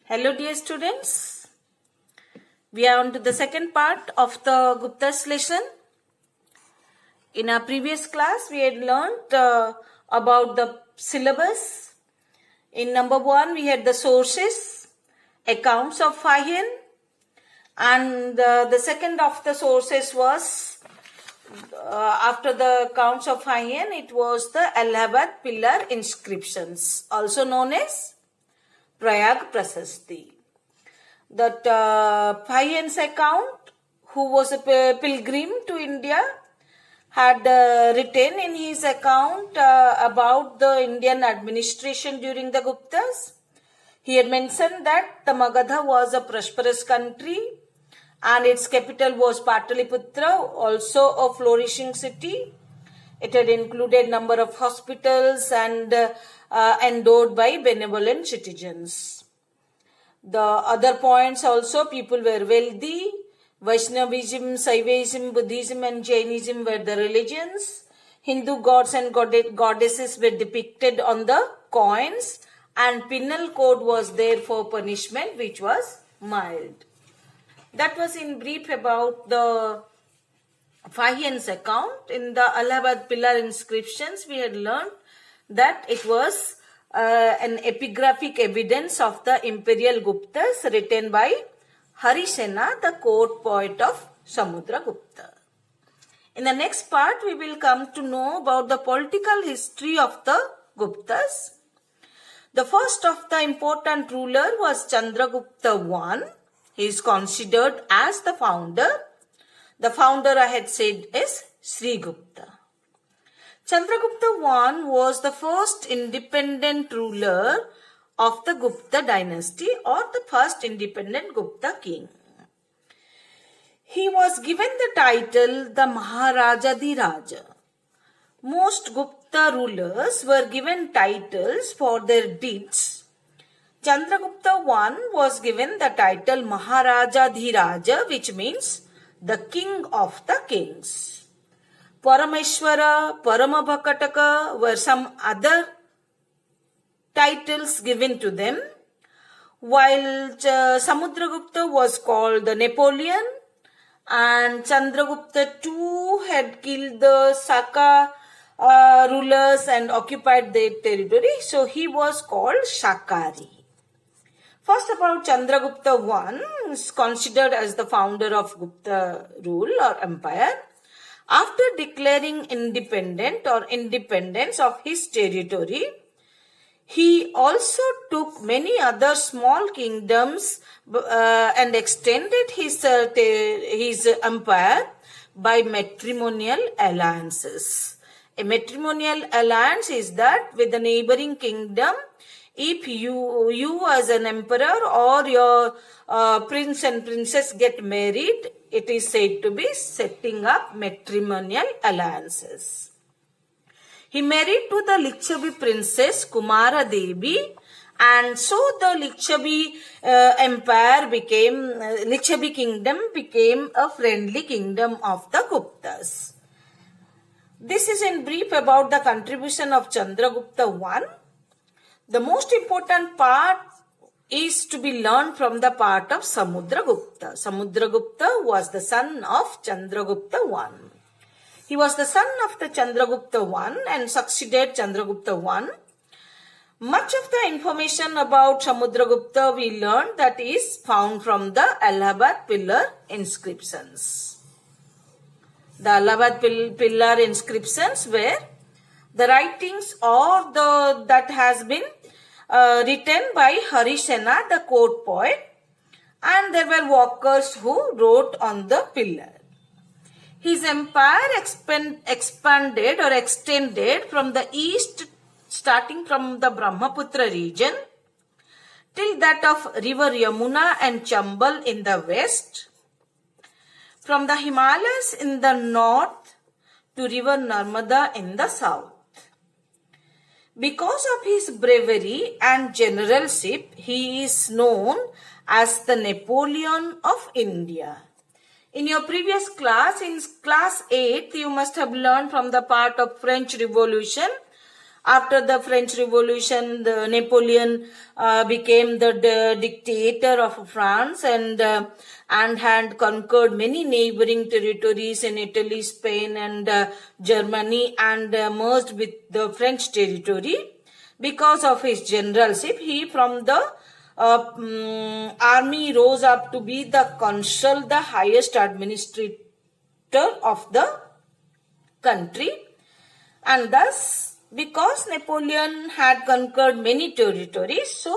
Hello dear students, we are on to the second part of the Gupta's lesson. In our previous class we had learnt about the syllabus. In number 1 we had the sources, accounts of Fahian, and the second of the sources was after the accounts of Fahian, it was the Allahabad pillar inscriptions, also known as Prayag Prasasti. That Fahian's account, who was a pilgrim to India, had written in his account about the Indian administration during the Guptas. He had mentioned that the Magadha was a prosperous country and its capital was Pataliputra, also a flourishing city. It had included number of hospitals and endowed by benevolent citizens. The other points also, people were wealthy. Vaishnavism, Saivism, Buddhism and Jainism were the religions. Hindu gods and goddesses were depicted on the coins, and penal code was there for punishment, which was mild. That was in brief about the Fahian's account. In the Allahabad pillar inscriptions, we had learned that it was an epigraphic evidence of the imperial Guptas written by Harisena, the court poet of Samudragupta. In the next part, we will come to know about the political history of the Guptas. The first of the important ruler was Chandragupta I. He is considered as the founder. The founder, I had said, is Sri Gupta. Chandragupta I was the first independent ruler of the Gupta dynasty, or the first independent Gupta king. He was given the title the Maharajadhiraja. Most Gupta rulers were given titles for their deeds. Chandragupta I was given the title Maharajadhiraja, which means the king of the kings. Parameshwara, Paramabhakataka were some other titles given to them, while Samudragupta was called the Napoleon, and Chandragupta II had killed the Saka rulers and occupied their territory, so he was called Shakari. First, about Chandragupta I, is considered as the founder of Gupta rule or empire. After declaring independence of his territory, he also took many other small kingdoms and extended his empire by matrimonial alliances. A matrimonial alliance is that with the neighboring kingdom, if you as an emperor or your prince and princess get married, it is said to be setting up matrimonial alliances. He married to the Lichavi princess Kumara Devi, and so the Lichavi kingdom became a friendly kingdom of the Guptas. This is in brief about the contribution of Chandragupta I. The most important part is to be learned from the part of Samudragupta. Samudragupta was the son of Chandragupta I. He was the son of the Chandragupta I and succeeded Chandragupta I. Much of the information about Samudragupta we learned that is found from the Allahabad pillar inscriptions. The Allahabad pillar inscriptions were the writings or that has been written by Harisena, the court poet, and there were workers who wrote on the pillar. His empire expanded or extended from the east, starting from the Brahmaputra region, till that of river Yamuna and Chambal in the west, from the Himalayas in the north to river Narmada in the south. Because of his bravery and generalship, he is known as the Napoleon of India. In your previous class, in class 8, you must have learned from the part of French Revolution After the French Revolution, Napoleon became the dictator of France and had conquered many neighboring territories in Italy, Spain, and Germany, and merged with the French territory. Because of his generalship, he from the army rose up to be the consul, the highest administrator of the country, and thus because Napoleon had conquered many territories, so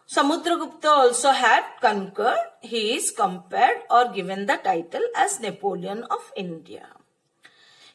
Samudragupta also had conquered. He is compared or given the title as Napoleon of India.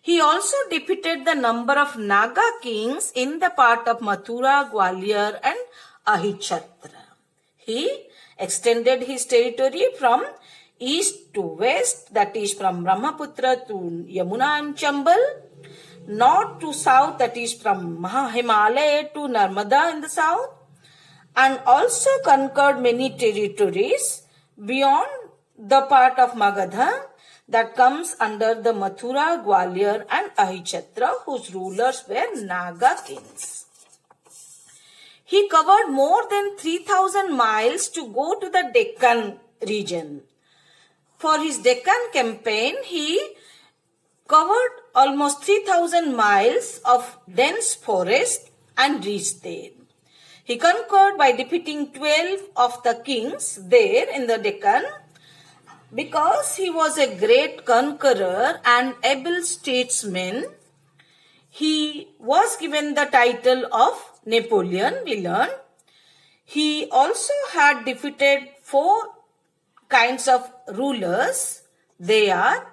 He also defeated the number of Naga kings in the part of Mathura, Gwalior and Ahichatra. He extended his territory from east to west, that is from Brahmaputra to Yamuna and Chambal, north to south, that is from Himalaya to Narmada in the south, and also conquered many territories beyond the part of Magadha that comes under the Mathura, Gwalior and Ahichatra, whose rulers were Naga kings. He covered more than 3,000 miles to go to the Deccan region. For his Deccan campaign, he covered almost 3,000 miles of dense forest and reached there. He conquered by defeating 12 of the kings there in the Deccan. Because he was a great conqueror and able statesman, he was given the title of Napoleon, we learn. He also had defeated 4 kinds of rulers. They are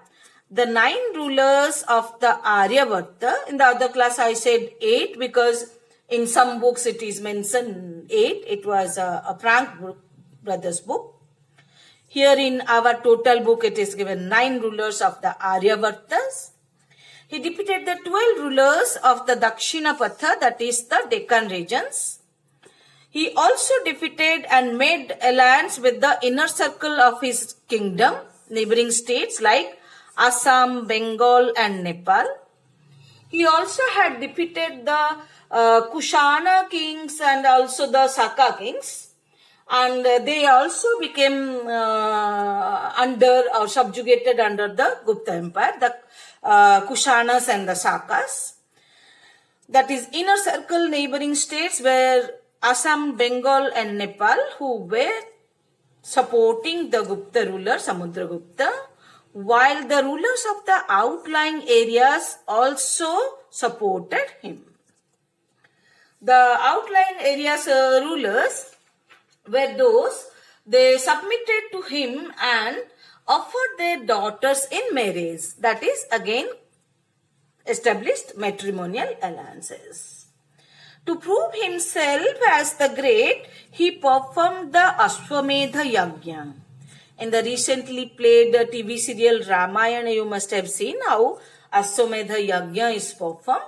the 9 rulers of the Aryavarta. In the other class I said 8 because in some books it is mentioned 8. It was a Frank Brothers book. Here in our total book it is given 9 rulers of the Aryavartas. He defeated the 12 rulers of the Dakshinapatha, that is the Deccan regions. He also defeated and made alliance with the inner circle of his kingdom, neighboring states like Assam, Bengal and Nepal. He also had defeated the Kushana kings and also the Saka kings. And they also became under or subjugated under the Gupta Empire, the Kushanas and the Sakas. That is, inner circle neighboring states were Assam, Bengal and Nepal, who were supporting the Gupta ruler Samudragupta, while the rulers of the outlying areas also supported him. The outlying areas rulers were those they submitted to him and offered their daughters in marriage. That is, again, established matrimonial alliances. To prove himself as the great, he performed the Ashwamedha Yajna. In the recently played TV serial Ramayana, you must have seen how Ashwamedha Yajna is performed.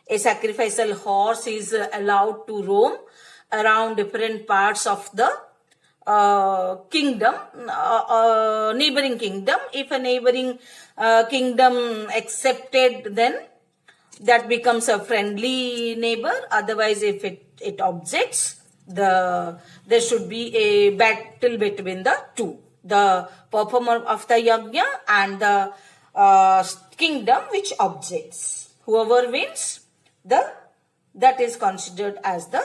A sacrificial horse is allowed to roam around different parts of the kingdom, neighboring kingdom. If a neighboring kingdom accepted, then that becomes a friendly neighbor. Otherwise, if it objects, there should be a battle between the two, the performer of the yajna and the kingdom which objects. Whoever wins, that is considered as the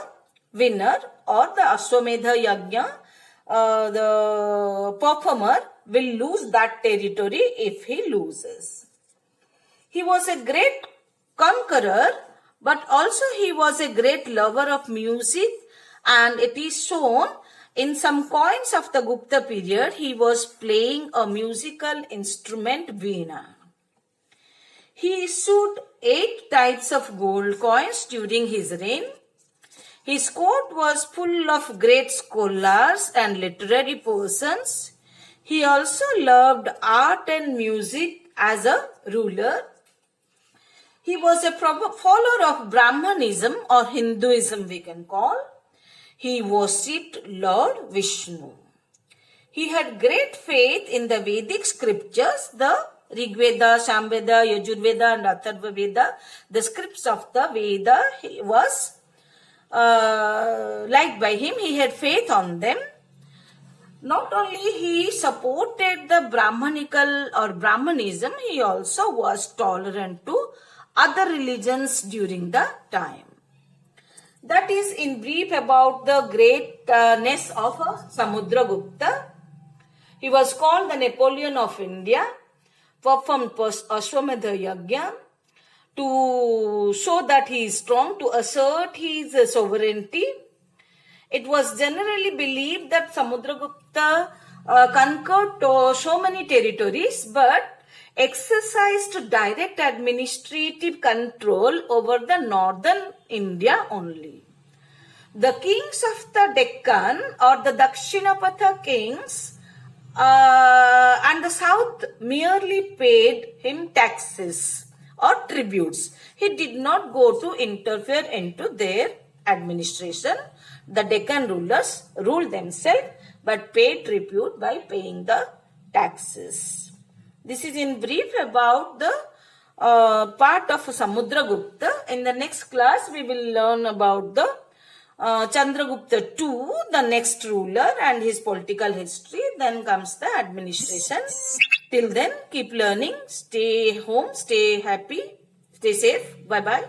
winner, or the Ashwamedha Yajna, the performer will lose that territory if he loses. He was a great conqueror, but also he was a great lover of music, and it is shown in some coins of the Gupta period he was playing a musical instrument, veena. He issued 8 types of gold coins during his reign. His court was full of great scholars and literary persons. He also loved art and music as a ruler. He was a follower of Brahmanism or Hinduism, we can call. He worshipped Lord Vishnu. He had great faith in the Vedic scriptures, the Rig Veda, Samveda, Yajurveda and Atharva Veda, the scripts of the Veda, he was liked by him. He had faith on them. Not only he supported the Brahmanical or Brahmanism, he also was tolerant to other religions during the time. That is in brief about the greatness of Samudragupta. He was called the Napoleon of India, performed Ashwamedha Yajna to show that he is strong, to assert his sovereignty. It was generally believed that Samudragupta conquered so many territories but exercised direct administrative control over the northern India only. The kings of the Deccan or the Dakshinapatha kings and the south merely paid him taxes or tributes. He did not go to interfere into their administration. The Deccan rulers ruled themselves but paid tribute by paying the taxes. This is in brief about the part of Samudragupta. In the next class, we will learn about the Chandragupta II, the next ruler, and his political history. Then comes the administration. Till then, keep learning. Stay home, stay happy, stay safe. Bye-bye.